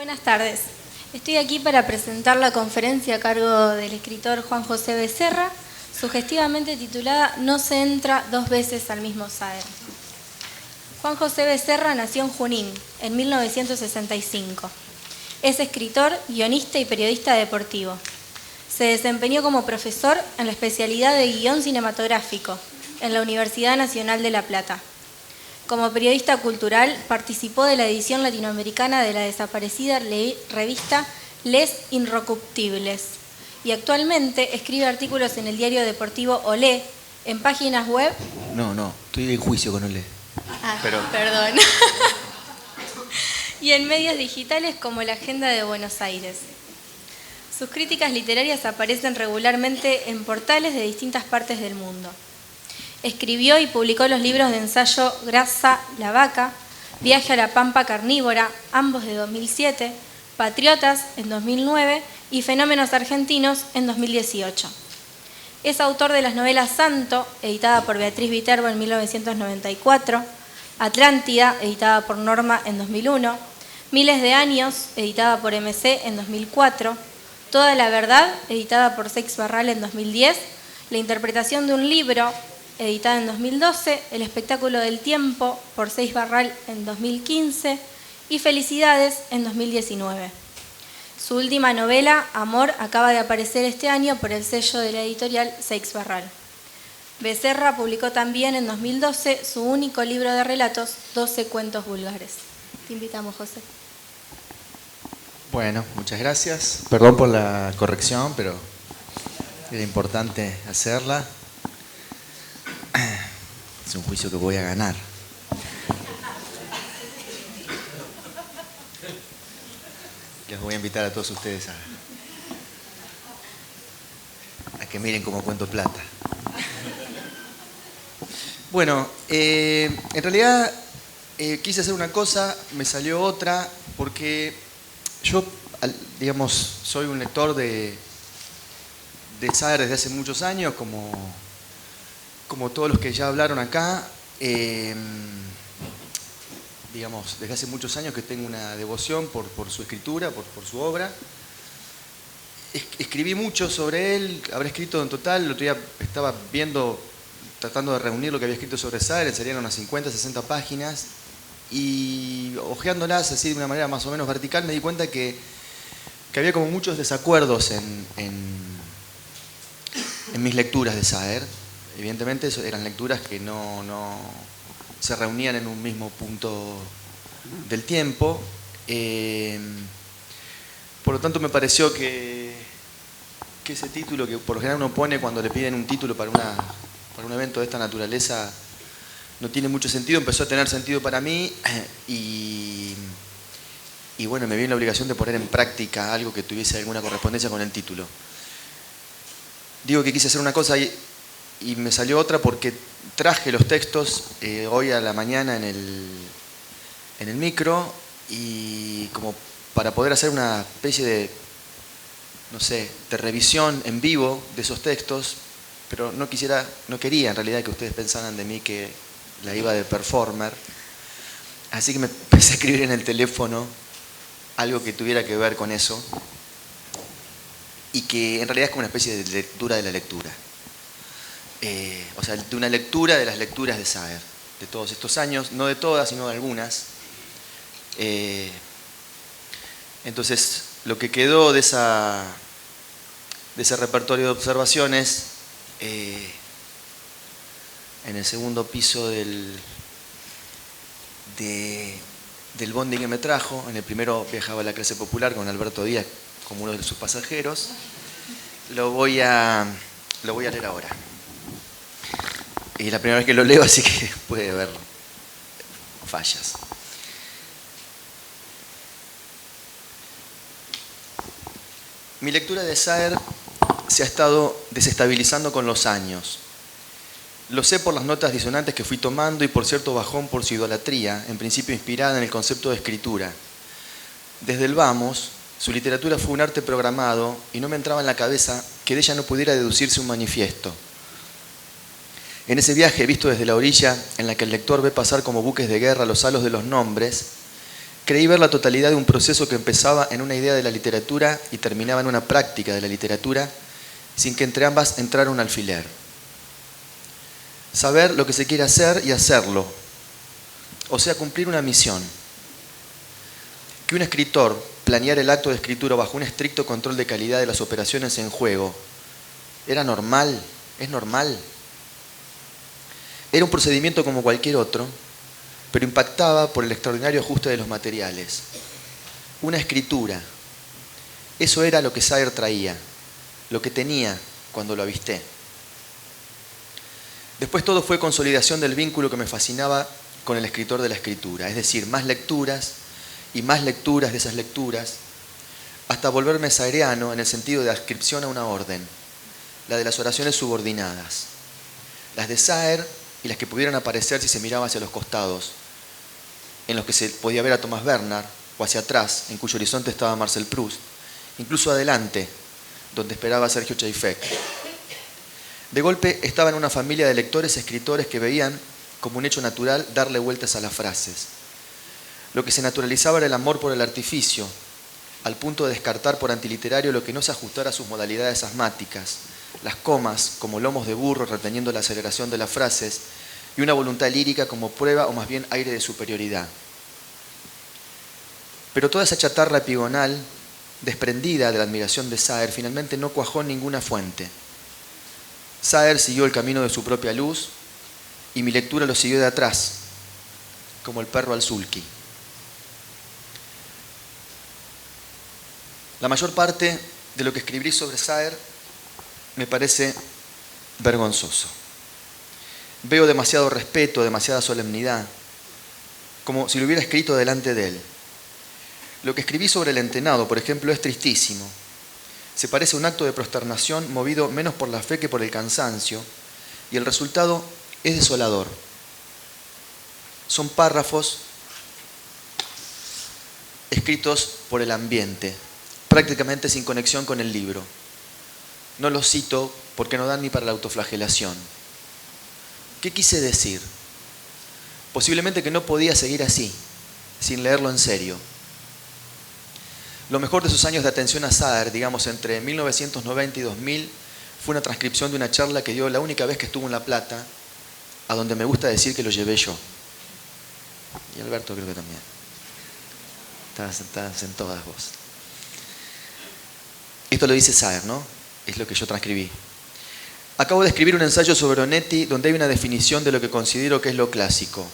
Buenas tardes. Estoy aquí para presentar la conferencia a cargo del escritor Juan José Becerra, sugestivamente titulada No se entra dos veces al mismo Saer. Juan José Becerra nació en Junín, en 1965. Es escritor, guionista y periodista deportivo. Se desempeñó como profesor en la especialidad de guión cinematográfico en la Universidad Nacional de La Plata. Como periodista cultural, participó de la edición latinoamericana de la desaparecida revista Les Inrocuptibles y actualmente escribe artículos en el diario deportivo Olé, en páginas web... No, estoy en juicio con Olé. Perdón. Y en medios digitales como la Agenda de Buenos Aires. Sus críticas literarias aparecen regularmente en portales de distintas partes del mundo. Escribió y publicó los libros de ensayo Grasa, la vaca, Viaje a la Pampa Carnívora, ambos de 2007, Patriotas en 2009 y Fenómenos Argentinos en 2018. Es autor de las novelas Santo, editada por Beatriz Viterbo en 1994, Atlántida, editada por Norma en 2001, Miles de años, editada por MC en 2004, Toda la verdad, editada por Seix Barral en 2010, La interpretación de un libro, editada en 2012, El espectáculo del tiempo, por Seix Barral en 2015 y Felicidades en 2019. Su última novela, Amor, acaba de aparecer este año por el sello de la editorial Seix Barral. Becerra publicó también en 2012 su único libro de relatos, 12 cuentos vulgares. Te invitamos, José. Bueno, muchas gracias. Perdón por la corrección, pero era importante hacerla. Es un juicio que voy a ganar. Les voy a invitar a todos ustedes a que miren cómo cuento plata. Bueno, en realidad quise hacer una cosa, me salió otra, porque yo, digamos, soy un lector de Saer desde hace muchos años, como todos los que ya hablaron acá, digamos, desde hace muchos años que tengo una devoción por su escritura, por su obra. Escribí mucho sobre él, habré escrito en total, el otro día estaba viendo, tratando de reunir lo que había escrito sobre Saer, serían unas 50, 60 páginas, y hojeándolas así de una manera más o menos vertical me di cuenta que había como muchos desacuerdos en mis lecturas de Saer. Evidentemente eran lecturas que no se reunían en un mismo punto del tiempo. Por lo tanto me pareció que ese título que por lo general uno pone cuando le piden un título para un evento de esta naturaleza no tiene mucho sentido, empezó a tener sentido para mí y bueno, me vi en la obligación de poner en práctica algo que tuviese alguna correspondencia con el título. Digo que quise hacer una cosa y me salió otra porque traje los textos hoy a la mañana en el micro y como para poder hacer una especie de, no sé, de revisión en vivo de esos textos, pero no quería en realidad que ustedes pensaran de mí que la iba de performer, así que me empecé a escribir en el teléfono algo que tuviera que ver con eso y que en realidad es como una especie de lectura de la lectura. O sea, de una lectura de las lecturas de Saer, de todos estos años, no de todas, sino de algunas. Entonces, lo que quedó de ese repertorio de observaciones, en el segundo piso del bondi que me trajo, en el primero viajaba la clase popular con Alberto Díaz como uno de sus pasajeros, lo voy a leer ahora. Y es la primera vez que lo leo, así que puede haber fallas. Mi lectura de Saer se ha estado desestabilizando con los años. Lo sé por las notas disonantes que fui tomando y por cierto bajón por su idolatría, en principio inspirada en el concepto de escritura. Desde el vamos, su literatura fue un arte programado y no me entraba en la cabeza que de ella no pudiera deducirse un manifiesto. En ese viaje visto desde la orilla, en la que el lector ve pasar como buques de guerra los halos de los nombres, Creí ver la totalidad de un proceso que empezaba en una idea de la literatura y terminaba en una práctica de la literatura, sin que entre ambas entrara un alfiler. Saber lo que se quiere hacer y hacerlo, o sea, cumplir una misión. Que un escritor planeara el acto de escritura bajo un estricto control de calidad de las operaciones en juego, ¿era normal? ¿Es normal? Era un procedimiento como cualquier otro, pero impactaba por el extraordinario ajuste de los materiales. Una escritura. Eso era lo que Saer traía, lo que tenía cuando lo avisté. Después todo fue consolidación del vínculo que me fascinaba con el escritor de la escritura, es decir, más lecturas y más lecturas de esas lecturas, hasta volverme saeriano en el sentido de adscripción a una orden, la de las oraciones subordinadas, las de Saer y las que pudieran aparecer si se miraba hacia los costados, en los que se podía ver a Thomas Bernhard, o hacia atrás, en cuyo horizonte estaba Marcel Proust, incluso adelante, donde esperaba Sergio Chaifek. De golpe estaba en una familia de lectores y escritores que veían como un hecho natural darle vueltas a las frases. Lo que se naturalizaba era el amor por el artificio, al punto de descartar por antiliterario lo que no se ajustara a sus modalidades asmáticas, las comas como lomos de burro reteniendo la aceleración de las frases y una voluntad lírica como prueba o más bien aire de superioridad. Pero toda esa chatarra epigonal, desprendida de la admiración de Saer, finalmente no cuajó en ninguna fuente. Saer siguió el camino de su propia luz y mi lectura lo siguió de atrás, como el perro al sulky. La mayor parte de lo que escribí sobre Saer me parece vergonzoso. Veo demasiado respeto, demasiada solemnidad, como si lo hubiera escrito delante de él. Lo que escribí sobre el Entenado, por ejemplo, es tristísimo. Se parece a un acto de prosternación movido menos por la fe que por el cansancio, y el resultado es desolador. Son párrafos escritos por el ambiente, prácticamente sin conexión con el libro. No los cito porque no dan ni para la autoflagelación. ¿Qué quise decir? Posiblemente que no podía seguir así, sin leerlo en serio. Lo mejor de sus años de atención a Saer, digamos entre 1990 y 2000, fue una transcripción de una charla que dio la única vez que estuvo en La Plata, a donde me gusta decir que lo llevé yo. Y Alberto creo que también. Estabas en todas vos. Esto lo dice Saer, ¿no? Es lo que yo transcribí. Acabo de escribir un ensayo sobre Onetti donde hay una definición de lo que considero que es lo clásico.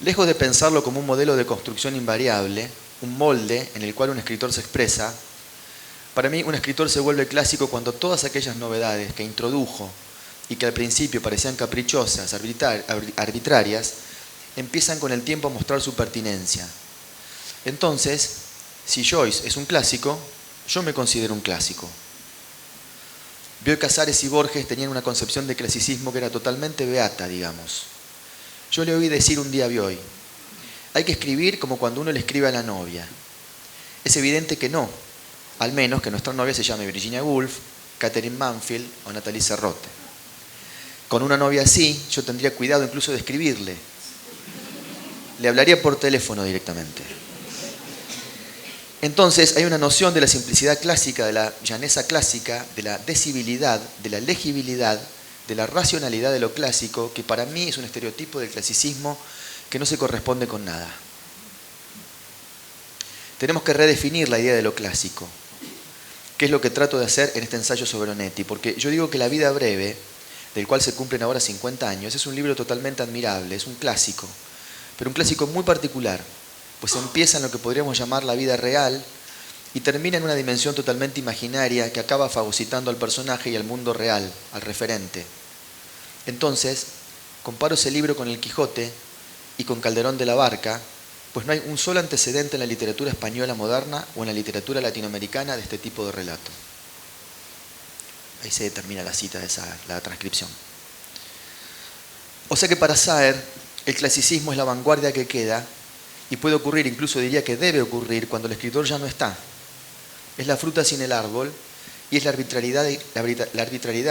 Lejos de pensarlo como un modelo de construcción invariable, un molde en el cual un escritor se expresa, para mí un escritor se vuelve clásico cuando todas aquellas novedades que introdujo y que al principio parecían caprichosas, arbitrarias, empiezan con el tiempo a mostrar su pertinencia. Entonces, si Joyce es un clásico, yo me considero un clásico. Bioy Casares y Borges tenían una concepción de clasicismo que era totalmente beata, digamos. Yo le oí decir un día a Bioy: hay que escribir como cuando uno le escribe a la novia. Es evidente que no, al menos que nuestra novia se llame Virginia Woolf, Catherine Mansfield o Nathalie Serrote. Con una novia así, yo tendría cuidado incluso de escribirle. Le hablaría por teléfono directamente. Entonces hay una noción de la simplicidad clásica, de la llaneza clásica, de la decibilidad, de la legibilidad, de la racionalidad de lo clásico, que para mí es un estereotipo del clasicismo que no se corresponde con nada. Tenemos que redefinir la idea de lo clásico, que es lo que trato de hacer en este ensayo sobre Onetti, porque yo digo que La vida breve, del cual se cumplen ahora 50 años, es un libro totalmente admirable, es un clásico, pero un clásico muy particular, pues empieza en lo que podríamos llamar la vida real y termina en una dimensión totalmente imaginaria que acaba fagocitando al personaje y al mundo real, al referente. Entonces, comparo ese libro con El Quijote y con Calderón de la Barca, pues no hay un solo antecedente en la literatura española moderna o en la literatura latinoamericana de este tipo de relato. Ahí se determina la cita de Saer, la transcripción. O sea que para Saer, el clasicismo es la vanguardia que queda y puede ocurrir, incluso diría que debe ocurrir, cuando el escritor ya no está. Es la fruta sin el árbol y es la arbitrariedad,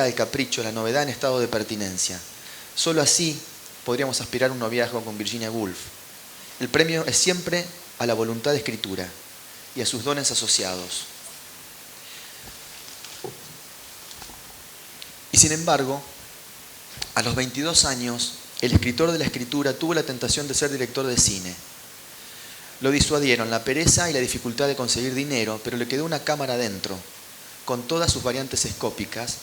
el capricho, la novedad en estado de pertinencia. Solo así podríamos aspirar a un noviazgo con Virginia Woolf. El premio es siempre a la voluntad de escritura y a sus dones asociados. Y sin embargo, a los 22 años, el escritor de la escritura tuvo la tentación de ser director de cine. Lo disuadieron la pereza y la dificultad de conseguir dinero, pero le quedó una cámara dentro, con todas sus variantes escópicas,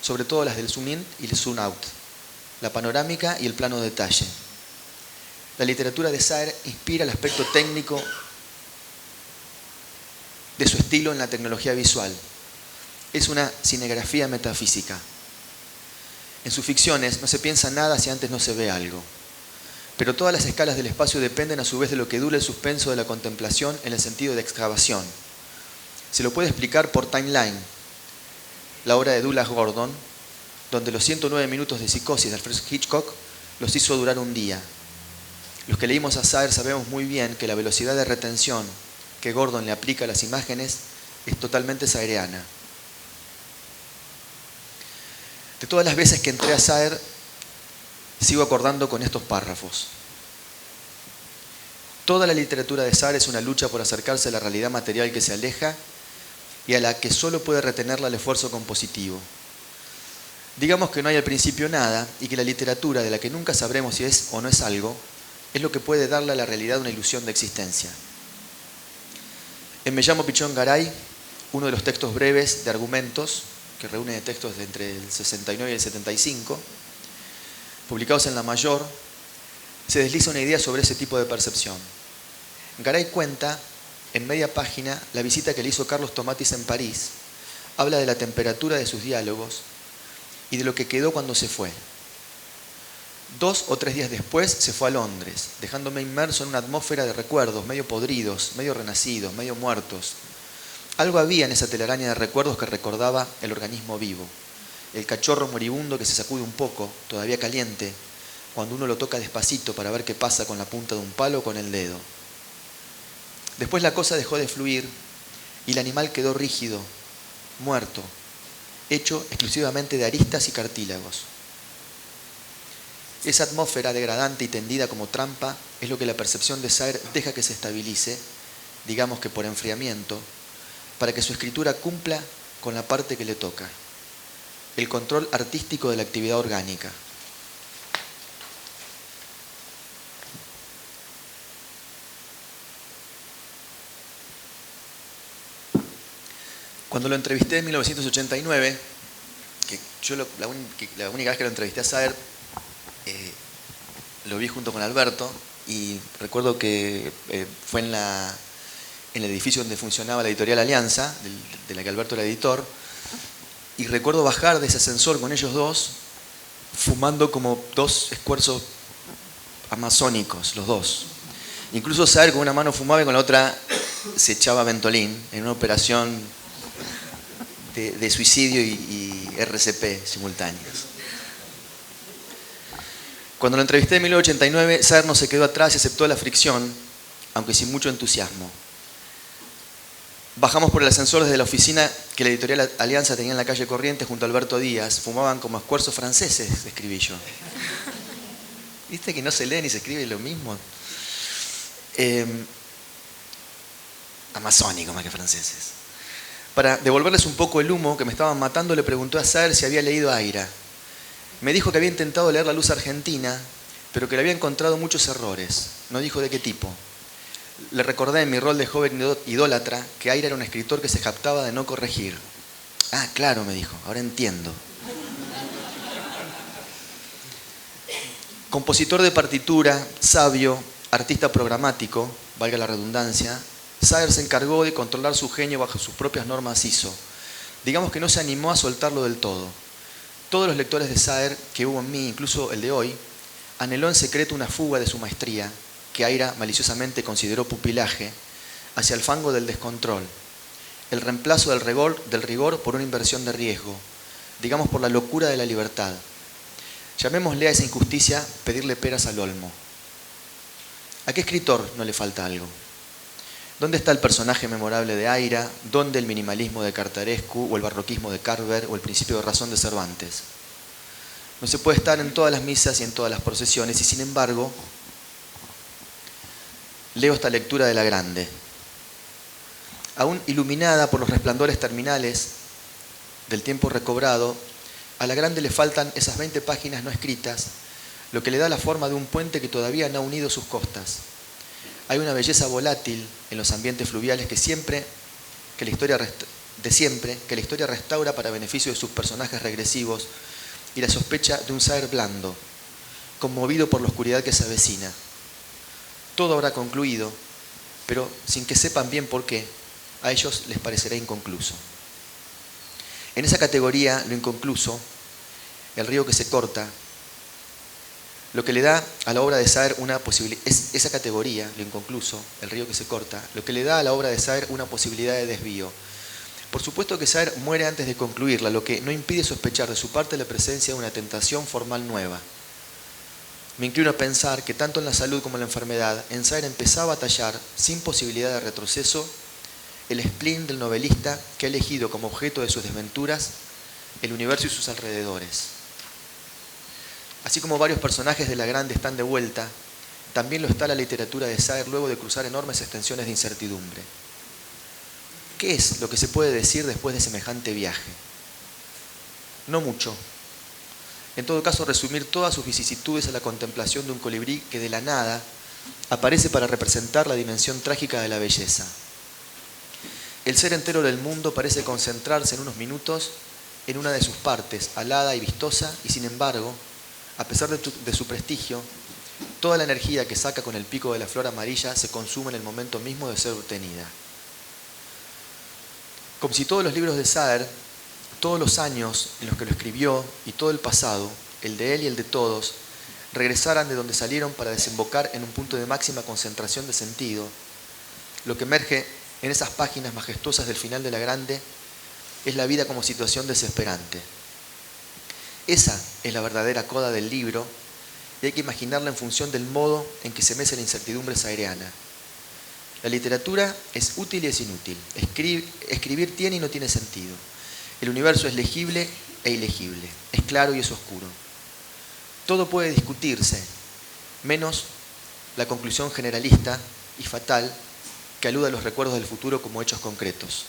sobre todo las del zoom in y el zoom out, la panorámica y el plano de detalle. La literatura de Saer inspira el aspecto técnico de su estilo en la tecnología visual. Es una cinegrafía metafísica. En sus ficciones no se piensa nada si antes no se ve algo. Pero todas las escalas del espacio dependen a su vez de lo que dura el suspenso de la contemplación en el sentido de excavación. Se lo puede explicar por Timeline, la obra de Douglas Gordon, donde los 109 minutos de psicosis de Alfred Hitchcock los hizo durar un día. Los que leímos a Saer sabemos muy bien que la velocidad de retención que Gordon le aplica a las imágenes es totalmente saeriana. De todas las veces que entré a Saer, sigo acordando con estos párrafos. Toda la literatura de Saer es una lucha por acercarse a la realidad material que se aleja y a la que solo puede retenerla el esfuerzo compositivo. Digamos que no hay al principio nada y que la literatura, de la que nunca sabremos si es o no es algo, es lo que puede darle a la realidad una ilusión de existencia. En Me llamo Pichón Garay, uno de los textos breves de argumentos, que reúne textos de entre el 69 y el 75, publicados en La Mayor, se desliza una idea sobre ese tipo de percepción. Garay cuenta, en media página, la visita que le hizo Carlos Tomatis en París. Habla de la temperatura de sus diálogos y de lo que quedó cuando se fue. 2 o 3 días después se fue a Londres, dejándome inmerso en una atmósfera de recuerdos, medio podridos, medio renacidos, medio muertos. Algo había en esa telaraña de recuerdos que recordaba el organismo vivo. El cachorro moribundo que se sacude un poco, todavía caliente, cuando uno lo toca despacito para ver qué pasa con la punta de un palo o con el dedo. Después la cosa dejó de fluir y el animal quedó rígido, muerto, hecho exclusivamente de aristas y cartílagos. Esa atmósfera degradante y tendida como trampa es lo que la percepción de Saer deja que se estabilice, digamos que por enfriamiento, para que su escritura cumpla con la parte que le toca, el control artístico de la actividad orgánica. Cuando lo entrevisté en 1989, que yo la única vez que lo entrevisté a Saer, lo vi junto con Alberto, y recuerdo que fue en el edificio donde funcionaba la editorial Alianza, de la que Alberto era editor, y recuerdo bajar de ese ascensor con ellos dos, fumando como 2 esfuerzos amazónicos, los dos. Incluso Saer con una mano fumaba y con la otra se echaba Ventolin, en una operación de suicidio y RCP simultáneos. Cuando lo entrevisté en 1989, Saer no se quedó atrás y aceptó la fricción, aunque sin mucho entusiasmo. Bajamos por el ascensor desde la oficina que la editorial Alianza tenía en la calle Corrientes junto a Alberto Díaz. Fumaban como esfuerzos franceses, escribí yo. ¿Viste que no se lee ni se escribe lo mismo? Amazónico más que franceses. Para devolverles un poco el humo que me estaban matando, le preguntó a Saer si había leído Aira. Me dijo que había intentado leer La Luz Argentina, pero que le había encontrado muchos errores. No dijo de qué tipo. Le recordé en mi rol de joven idólatra que Aira era un escritor que se jactaba de no corregir. Ah, claro, me dijo, ahora entiendo. Compositor de partitura, sabio, artista programático, valga la redundancia, Saer se encargó de controlar su genio bajo sus propias normas ISO. Digamos que no se animó a soltarlo del todo. Todos los lectores de Saer que hubo en mí, incluso el de hoy, anheló en secreto una fuga de su maestría, que Aira maliciosamente consideró pupilaje, hacia el fango del descontrol, el reemplazo del rigor por una inversión de riesgo, digamos por la locura de la libertad. Llamémosle a esa injusticia pedirle peras al olmo. ¿A qué escritor no le falta algo? ¿Dónde está el personaje memorable de Aira? ¿Dónde el minimalismo de Cartarescu o el barroquismo de Carver o el principio de razón de Cervantes? No se puede estar en todas las misas y en todas las procesiones y sin embargo leo esta lectura de La Grande. Aún iluminada por los resplandores terminales del tiempo recobrado, a La Grande le faltan esas 20 páginas no escritas, lo que le da la forma de un puente que todavía no ha unido sus costas. Hay una belleza volátil en los ambientes fluviales que la historia restaura para beneficio de sus personajes regresivos y la sospecha de un saber blando, conmovido por la oscuridad que se avecina. Todo habrá concluido, pero sin que sepan bien por qué, a ellos les parecerá inconcluso. En esa categoría, lo inconcluso, el río que se corta, lo que le da a la obra de Saer una posibilidad, esa categoría, lo inconcluso, el río que se corta, lo que le da a la obra de Saer una posibilidad de desvío. Por supuesto que Saer muere antes de concluirla, lo que no impide sospechar de su parte la presencia de una tentación formal nueva. Me inclino a pensar que tanto en la salud como en la enfermedad, en Saer empezaba a tallar, sin posibilidad de retroceso, el spleen del novelista que ha elegido como objeto de sus desventuras el universo y sus alrededores. Así como varios personajes de La Grande están de vuelta, también lo está la literatura de Saer luego de cruzar enormes extensiones de incertidumbre. ¿Qué es lo que se puede decir después de semejante viaje? No mucho. En todo caso, resumir todas sus vicisitudes a la contemplación de un colibrí que de la nada aparece para representar la dimensión trágica de la belleza. El ser entero del mundo parece concentrarse en unos minutos en una de sus partes, alada y vistosa, y sin embargo, a pesar de su prestigio, toda la energía que saca con el pico de la flor amarilla se consume en el momento mismo de ser obtenida. Como si todos los libros de Saer, todos los años en los que lo escribió y todo el pasado, el de él y el de todos, regresaran de donde salieron para desembocar en un punto de máxima concentración de sentido, lo que emerge en esas páginas majestuosas del final de La Grande es la vida como situación desesperante. Esa es la verdadera coda del libro y hay que imaginarla en función del modo en que se mece la incertidumbre saeriana. La literatura es útil y es inútil. Escribir tiene y no tiene sentido. El universo es legible e ilegible, es claro y es oscuro. Todo puede discutirse, menos la conclusión generalista y fatal que alude a los recuerdos del futuro como hechos concretos.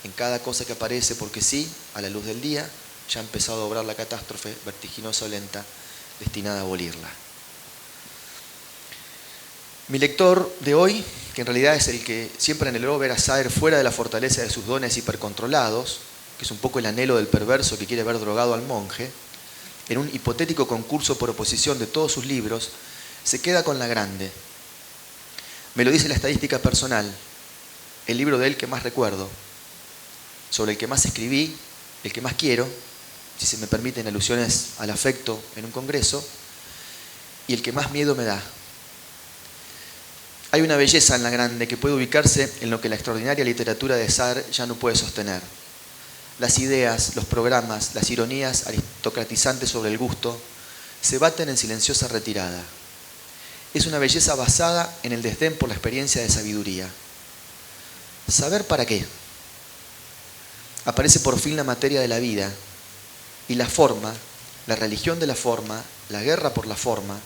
En cada cosa que aparece porque sí, a la luz del día, ya ha empezado a obrar la catástrofe vertiginosa o lenta, destinada a abolirla. Mi lector de hoy, que en realidad es el que siempre anheló ver a Saer fuera de la fortaleza de sus dones hipercontrolados, que es un poco el anhelo del perverso que quiere ver drogado al monje, en un hipotético concurso por oposición de todos sus libros, se queda con La Grande. Me lo dice la estadística personal, el libro de él que más recuerdo, sobre el que más escribí, el que más quiero, si se me permiten alusiones al afecto en un congreso, y el que más miedo me da. Hay una belleza en La Grande que puede ubicarse en lo que la extraordinaria literatura de Saer ya no puede sostener. Las ideas, los programas, las ironías aristocratizantes sobre el gusto se baten en silenciosa retirada. Es una belleza basada en el desdén por la experiencia de sabiduría. ¿Saber para qué? Aparece por fin la materia de la vida y la forma, la religión de la forma, la guerra por la forma,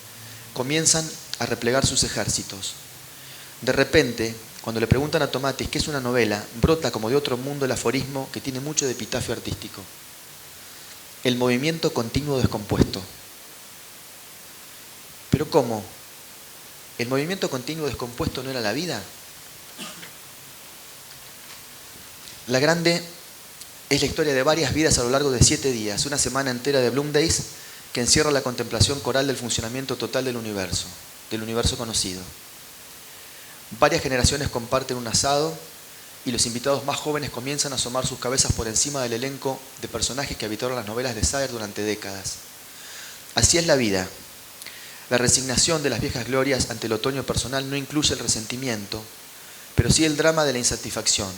comienzan a replegar sus ejércitos. De repente, cuando le preguntan a Tomatis qué es una novela, brota como de otro mundo el aforismo que tiene mucho de epitafio artístico. El movimiento continuo descompuesto. ¿Pero cómo? ¿El movimiento continuo descompuesto no era la vida? La Grande es la historia de varias vidas a lo largo de 7 días, una semana entera de Bloom Days que encierra la contemplación coral del funcionamiento total del universo conocido. Varias generaciones comparten un asado y los invitados más jóvenes comienzan a asomar sus cabezas por encima del elenco de personajes que habitaron las novelas de Saer durante décadas. Así es la vida. La resignación de las viejas glorias ante el otoño personal no incluye el resentimiento, pero sí el drama de la insatisfacción.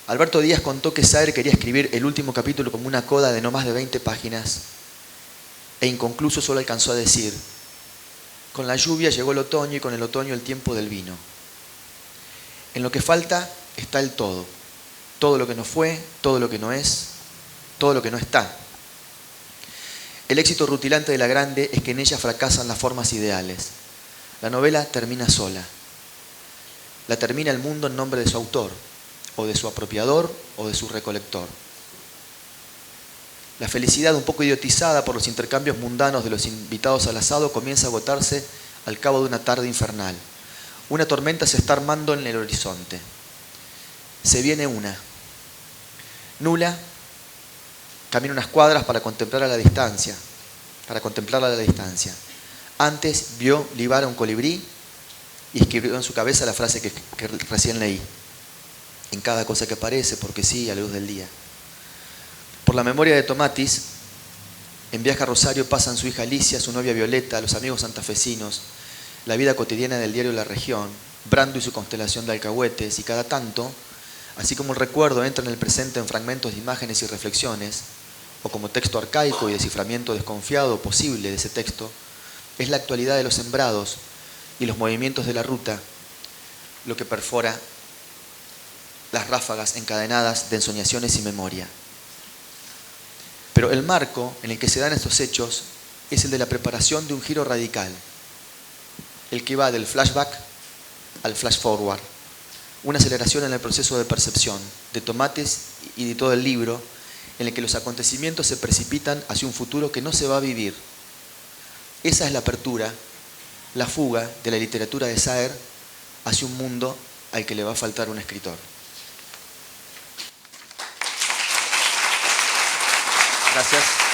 Alberto Díaz contó que Saer quería escribir el último capítulo como una coda de no más de 20 páginas e inconcluso solo alcanzó a decir: con la lluvia llegó el otoño y con el otoño el tiempo del vino. En lo que falta está el todo. Todo lo que no fue, todo lo que no es, todo lo que no está. El éxito rutilante de La Grande es que en ella fracasan las formas ideales. La novela termina sola. La termina el mundo en nombre de su autor, o de su apropiador, o de su recolector. La felicidad, un poco idiotizada por los intercambios mundanos de los invitados al asado, comienza a agotarse al cabo de una tarde infernal. Una tormenta se está armando en el horizonte. Se viene una. Nula camina unas cuadras para contemplarla a la distancia. Antes vio libar a un colibrí y escribió en su cabeza la frase que recién leí. En cada cosa que aparece, porque sí, a la luz del día. Por la memoria de Tomatis, en viaje a Rosario pasan su hija Alicia, su novia Violeta, los amigos santafesinos, la vida cotidiana del diario La Región, Brando y su constelación de alcahuetes, y cada tanto, así como el recuerdo entra en el presente en fragmentos de imágenes y reflexiones, o como texto arcaico y desciframiento desconfiado o posible de ese texto, es la actualidad de los sembrados y los movimientos de la ruta lo que perfora las ráfagas encadenadas de ensoñaciones y memoria. Pero el marco en el que se dan estos hechos es el de la preparación de un giro radical, el que va del flashback al flash forward, una aceleración en el proceso de percepción de Tomatis y de todo el libro, en el que los acontecimientos se precipitan hacia un futuro que no se va a vivir. Esa es la apertura, la fuga de la literatura de Saer hacia un mundo al que le va a faltar un escritor. Gracias.